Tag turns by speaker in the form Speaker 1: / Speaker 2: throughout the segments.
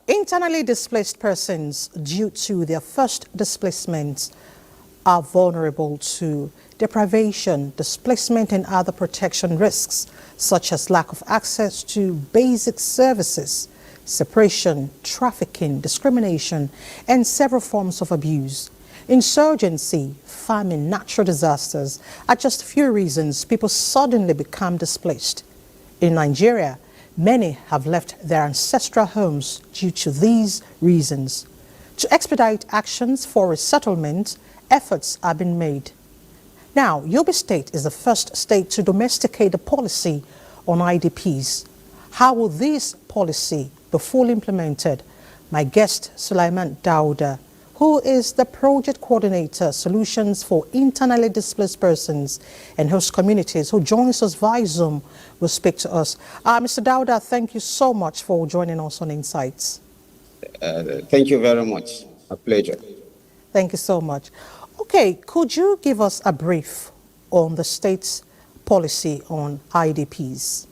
Speaker 1: Internally displaced persons due to their first displacement are vulnerable to deprivation, displacement and other protection risks, such as lack of access to basic services, separation, trafficking, discrimination, and several forms of abuse. Insurgency, famine, natural disasters are just a few reasons people suddenly become displaced. In Nigeria, many have left their ancestral homes due to these reasons. To expedite actions for resettlement, efforts are being made. Now, Yobe State is the first state to domesticate the policy on IDPs. How will this policy be fully implemented? My guest, Sulaiman Dauda, who is the Project Coordinator, Solutions for Internally Displaced Persons and Host Communities, who joins us via Zoom, will speak to us. Mr. Dauda, thank you so much for joining us on Insights.
Speaker 2: Thank you very much. A pleasure.
Speaker 1: Thank you so much. Okay, could you give us a brief on the state's policy on IDPs?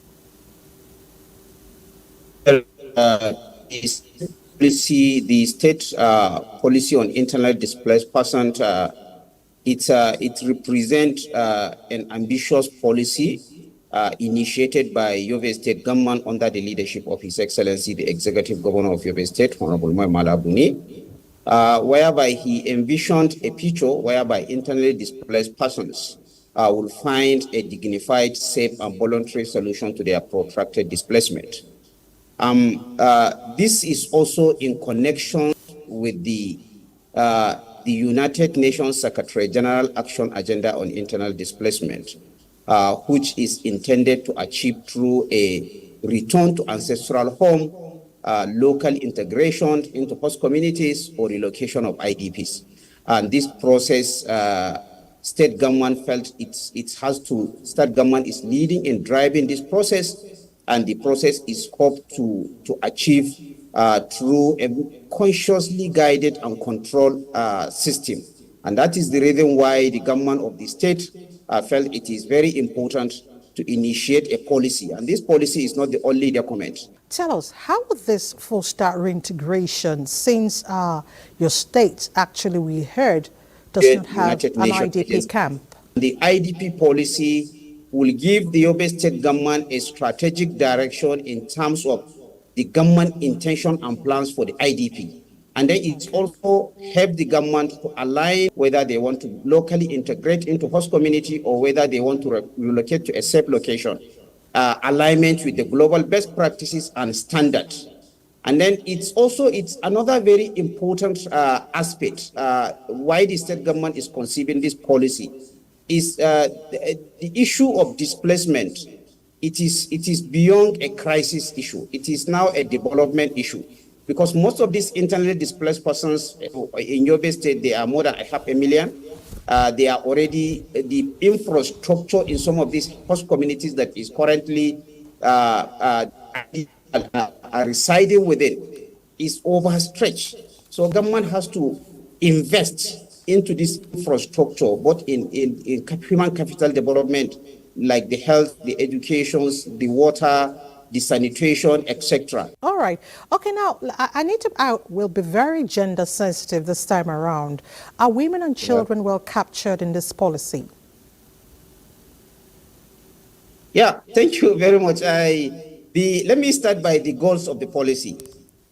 Speaker 2: The state policy on internally displaced persons, it represents an ambitious policy initiated by Yobe State government under the leadership of His Excellency, the Executive Governor of Yobe State, Honorable Moy Malabuni, whereby he envisioned a future whereby internally displaced persons will find a dignified, safe, and voluntary solution to their protracted displacement. This is also in connection with the United Nations Secretary General Action Agenda on Internal Displacement, which is intended to achieve through a return to ancestral home, local integration into host communities, or relocation of IDPs. And this process, state government felt state government is leading and driving this process, and the process is hoped to achieve through a consciously guided and controlled system. And that is the reason why the government of the state felt it is very important to initiate a policy. And this policy is not the only document.
Speaker 1: Tell us, how would this foster reintegration, since your state, actually we heard, does not have an IDP camp?
Speaker 2: The IDP policy will give the Yobe State government a strategic direction in terms of the government intention and plans for the IDP. And then it's also help the government to align whether they want to locally integrate into host community or whether they want to relocate to a safe location. Alignment with the global best practices and standards. And then it's another very important aspect why the state government is conceiving this policy is the issue of displacement. It is beyond a crisis issue. It is now a development issue, because most of these internally displaced persons in Yobe State, they are more than 500,000. They are already, the infrastructure in some of these host communities that is currently residing within is overstretched. So government has to invest into this infrastructure, both in human capital development, like the health, the educations, the water, the sanitation, etc.
Speaker 1: All right. Okay, now I will be very gender sensitive this time around. Are women and children well captured in this policy?
Speaker 2: Yeah, thank you very much. Let me start by the goals of the policy.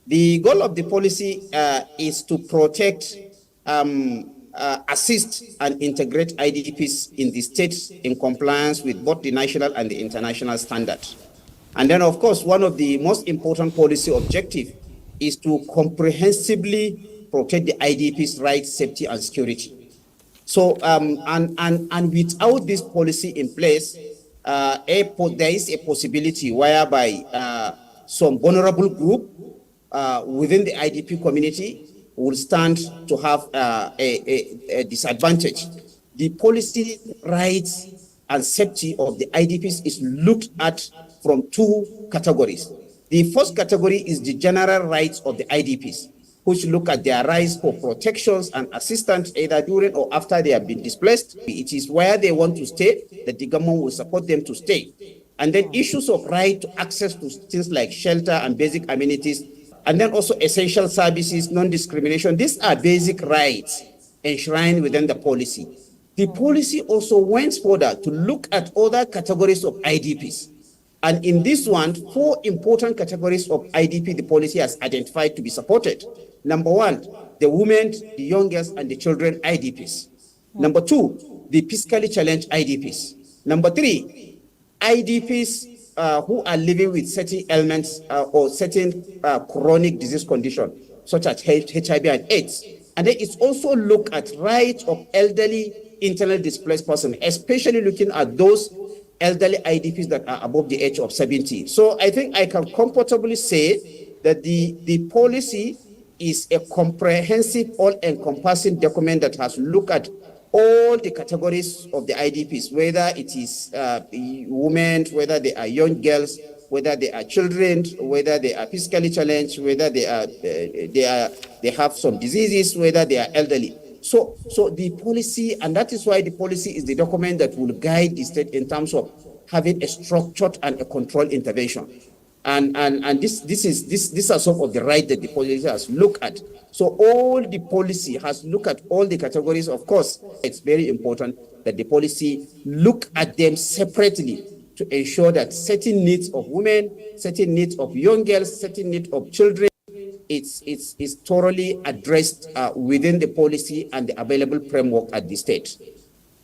Speaker 2: The goal of the policy is to protect, assist and integrate IDPs in the states in compliance with both the national and the international standards. And then, of course, one of the most important policy objectives is to comprehensively protect the IDPs' rights, safety, and security. So, and without this policy in place, there is a possibility whereby some vulnerable group within the IDP community will stand to have a disadvantage. The policy rights and safety of the IDPs is looked at from two categories. The first category is the general rights of the IDPs, which look at their rights for protections and assistance either during or after they have been displaced. It is where they want to stay that the government will support them to stay. And then issues of right to access to things like shelter and basic amenities And then also essential services, non-discrimination. These are basic rights enshrined within the policy. The policy also went further to look at other categories of IDPs. And in this one, 4 important categories of IDP the policy has identified to be supported. Number 1, the women, the young girls, and the children IDPs. Number 2, the physically challenged IDPs. Number 3, IDPs who are living with certain ailments or certain chronic disease condition, such as HIV and AIDS. And then it's also look at rights of elderly internally displaced persons, especially looking at those elderly IDPs that are above the age of 70. So I think I can comfortably say that the policy is a comprehensive, all-encompassing document that has looked at all the categories of the IDPs, whether it is women, whether they are young girls, whether they are children, whether they are physically challenged, whether they have some diseases, whether they are elderly. So the policy, and that is why the policy is the document that will guide the state in terms of having a structured and a controlled intervention. And these are some of the rights that the policy has looked at. So all the policy has looked at all the categories. Of course, it's very important that the policy look at them separately to ensure that certain needs of women, certain needs of young girls, certain needs of children, it's thoroughly addressed within the policy and the available framework at the state.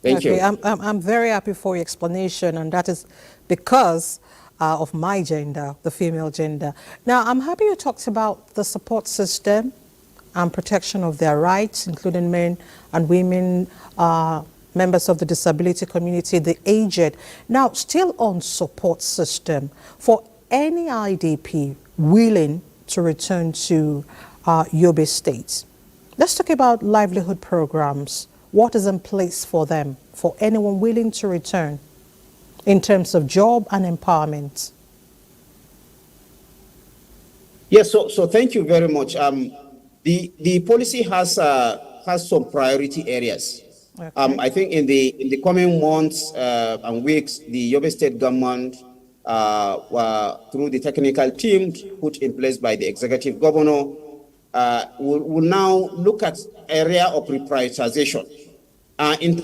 Speaker 2: Thank you.
Speaker 1: I'm very happy for your explanation, and that is because of my gender, the female gender. Now, I'm happy you talked about the support system and protection of their rights, including men and women, members of the disability community, the aged. Now, still on support system, for any IDP willing to return to Yobe State, let's talk about livelihood programs. What is in place for them, for anyone willing to return, in terms of job and empowerment?
Speaker 2: Yes, so thank you very much. The policy has some priority areas. Okay. I think in the coming months and weeks, the Yobe State government, through the technical team put in place by the executive governor, will now look at area of reprioritization. In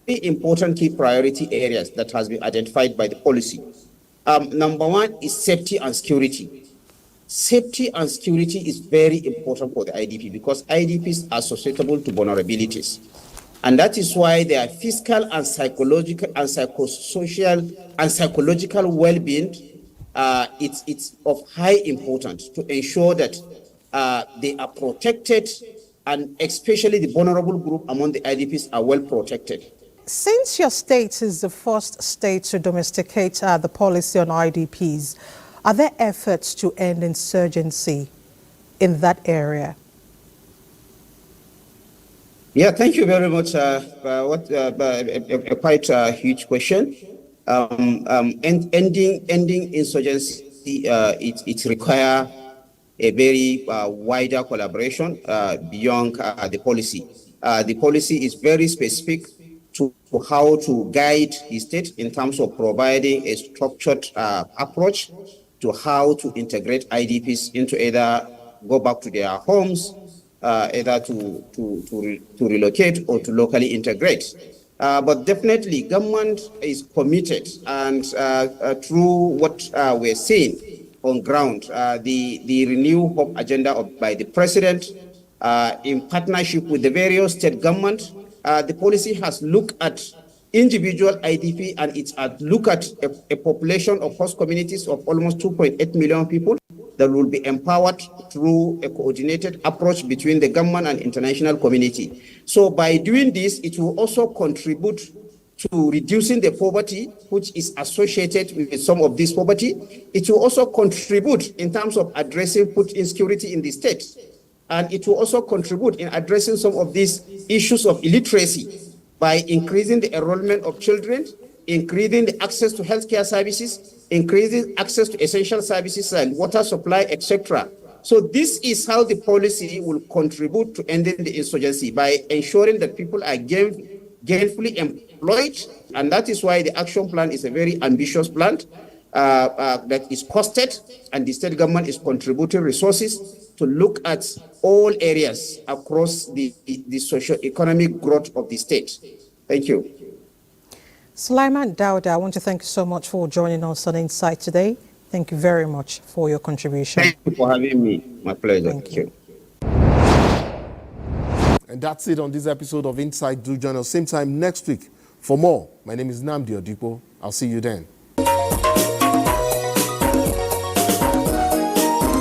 Speaker 2: the important key priority areas that has been identified by the policy. Number 1 is safety and security. Safety and security is very important for the IDP because IDPs are susceptible to vulnerabilities. And that is why their physical and psychological and psychosocial and psychological well-being, it's of high importance to ensure that they are protected, and especially the vulnerable group among the IDPs are well protected.
Speaker 1: Since your state is the first state to domesticate the policy on IDPs, are there efforts to end insurgency in that area?
Speaker 2: Yeah, thank you very much. Quite a huge question. Ending insurgency, it requires a very wider collaboration beyond the policy. The policy is very specific to how to guide the state in terms of providing a structured approach to how to integrate IDPs into either go back to their homes, either to relocate or to locally integrate. But definitely government is committed, and through what we're seeing on ground, the Renew Hope agenda by the president, in partnership with the various state government, the policy has looked at individual IDP, and it's look at a population of host communities of almost 2.8 million people that will be empowered through a coordinated approach between the government and international community. So by doing this, it will also contribute to reducing the poverty which is associated with some of this poverty. It will also contribute in terms of addressing food insecurity in the state. And it will also contribute in addressing some of these issues of illiteracy by increasing the enrollment of children, increasing the access to healthcare services, increasing access to essential services and water supply, etc. So this is how the policy will contribute to ending the insurgency, by ensuring that people are gainfully employed. And that is why the action plan is a very ambitious plan. that is costed, and the state government is contributing resources to look at all areas across the socio-economic growth of the state. Thank you.
Speaker 1: Sulaiman Dauda, I want to thank you so much for joining us on Insight today. Thank you very much for your contribution.
Speaker 2: Thank you for having me. My pleasure.
Speaker 1: Thank you.
Speaker 3: And that's it on this episode of Insight. Do join us same time next week for more. My name is Namdi Odipo. I'll see you then.